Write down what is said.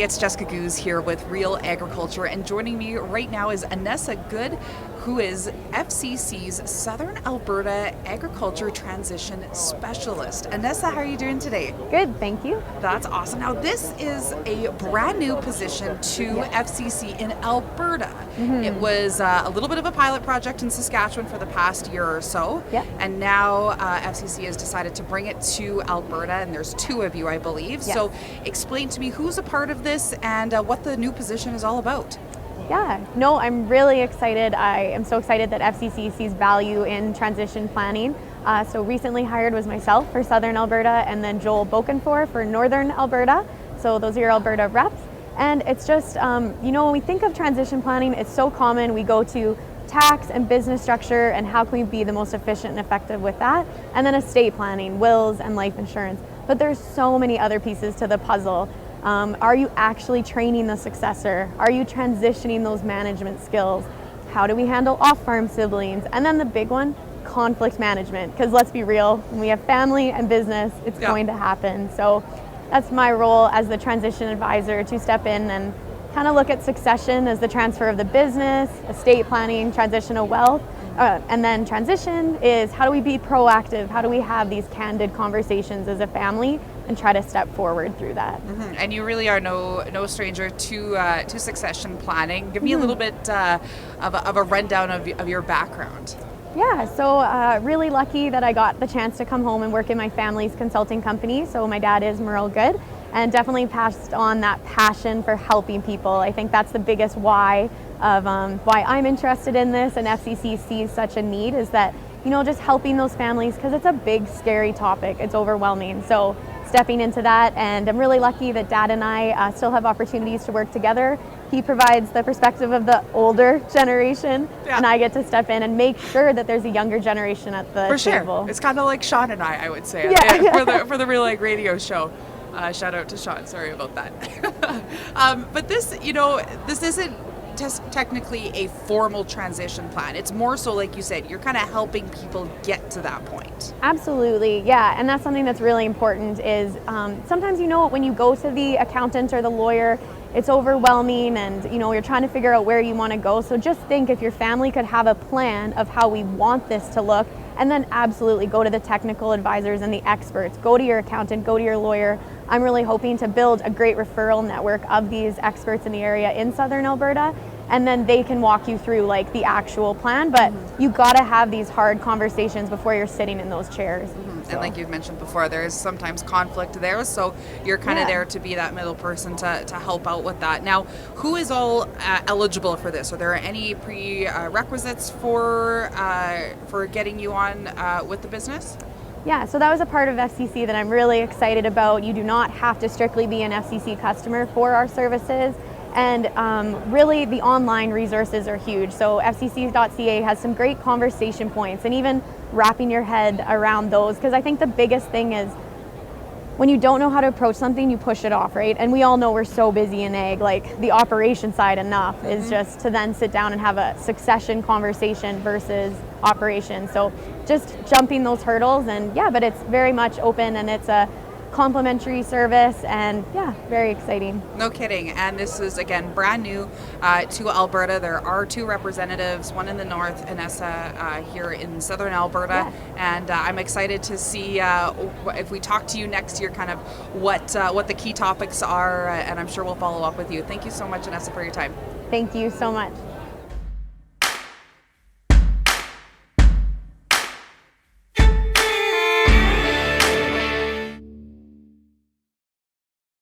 it's Jessica Goose here with Real Agriculture, and joining me right now is Annessa Good, who is FCC's Southern Alberta Agriculture Transition Specialist. Annessa, how are you doing today? Good, thank you. That's awesome. Now, this is a brand new position to FCC in Alberta. It was a little bit of a pilot project in Saskatchewan for the past year or so, and now FCC has decided to bring it to Alberta, and there's two of you, I believe. So explain to me who's a part of this and what the new position is all about. Yeah, no, I'm really excited. I am so excited that FCC sees value in transition planning. So recently hired was myself for Southern Alberta, and then Joel Bokenfor for Northern Alberta. So those are your Alberta reps. And it's just, when we think of transition planning, it's so common. We go to tax and business structure and how can we be the most efficient and effective with that. And then estate planning, wills and life insurance. But there's so many other pieces to the puzzle. Are you actually training the successor? Are you transitioning those management skills? How do we handle off-farm siblings? And then the big one, conflict management. Because let's be real, when we have family and business, it's going to happen. So that's my role as the transition advisor, to step in and kind of look at succession as the transfer of the business, estate planning, transition of wealth. And then transition is how do we be proactive? How do we have these candid conversations as a family and try to step forward through that? And you really are no stranger to succession planning. Give me a little bit of a rundown of your background. Yeah, so really lucky that I got the chance to come home and work in my family's consulting company. So my dad is Merle Good, and definitely passed on that passion for helping people. I think that's the biggest why of why I'm interested in this, and FCC sees such a need, is that, just helping those families, because it's a big, scary topic. It's overwhelming. So stepping into that, and I'm really lucky that Dad and I still have opportunities to work together. He provides the perspective of the older generation, and I get to step in and make sure that there's a younger generation at the table. Sure. It's kind of like Sean and I would say, for the Real Ag Radio show. Shout out to Sean. Sorry about that. But this, this isn't technically a formal transition plan. It's more so, like you said, you're kind of helping people get to that point. Absolutely, yeah. And that's something that's really important is sometimes, when you go to the accountant or the lawyer, it's overwhelming and, you're trying to figure out where you want to go. So just think if your family could have a plan of how we want this to look, and then absolutely go to the technical advisors and the experts. Go to your accountant, go to your lawyer. I'm really hoping to build a great referral network of these experts in the area in Southern Alberta, and then they can walk you through like the actual plan, but you gotta have these hard conversations before you're sitting in those chairs. So. And like you've mentioned before, there is sometimes conflict there, so you're kind of there to be that middle person to help out with that. Now, who is all eligible for this? Are there any prerequisites for getting you on with the business? Yeah, so that was a part of FCC that I'm really excited about. You do not have to strictly be an FCC customer for our services. And really, the online resources are huge. So FCC.ca has some great conversation points, and even wrapping your head around those. Because I think the biggest thing is when you don't know how to approach something, you push it off, right? And we all know we're so busy in ag, like the operation side enough is just to then sit down and have a succession conversation versus operation. So just jumping those hurdles, and but it's very much open, and it's a complimentary service, and very exciting. No kidding. And this is, again, brand new to Alberta. There are two representatives, one in the north, Annessa, here in Southern Alberta, and I'm excited to see if we talk to you next year, kind of what the key topics are, and I'm sure we'll follow up with you. Thank you so much, Annessa, for your time. Thank you so much.